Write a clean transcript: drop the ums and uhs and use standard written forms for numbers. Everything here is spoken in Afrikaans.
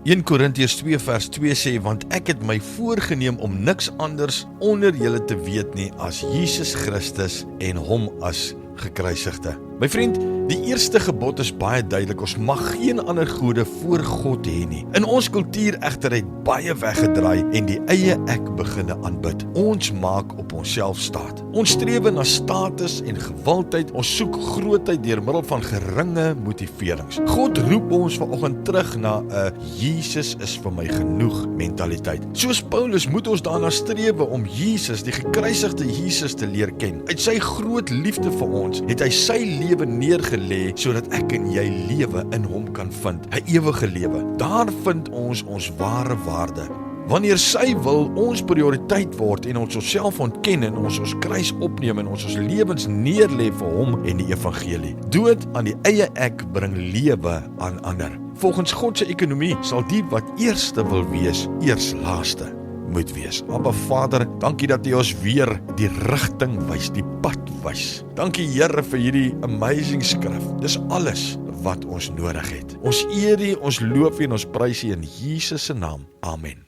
1 Korintiërs 2 vers 2 sê, want ek het my voorgeneem om niks anders onder julle te weet nie as Jesus Christus en hom as gekruisigde. My vriend, die eerste gebod is baie duidelik, ons mag geen ander gode voor God hê nie. In ons kultuur egter het baie weggedraai en die eie ek beginne aanbid. Ons maak op onsself staat. Ons strewe na status en gewildheid, ons soek grootheid deur middel van geringe motiverings. God roep ons vanoggend terug na 'n Jesus is vir my genoeg mentaliteit. Soos Paulus moet ons daarna strewe om Jesus, die gekruisigde Jesus te leer ken. Uit sy groot liefde vir ons het hy sy lewe neergelê sodat ek en jy lewe in hom kan vind, 'n ewige lewe. Daar vind ons ware waarde. Wanneer sy wil ons prioriteit word en ons onsself ontken en ons kruis opneem en ons lewens neerlê vir hom en die evangelie. Dood aan die eie ek bring lewe aan ander. Volgens God se ekonomie sal die wat eerste wil wees, eers laaste moet wees. Abba Vader, dankie dat U ons weer die rigting wys, die pad wys. Dankie Here vir hierdie amazing skrif. Dis alles wat ons nodig het. Ons eer U, ons loof U en ons prys U in Jesus se naam. Amen.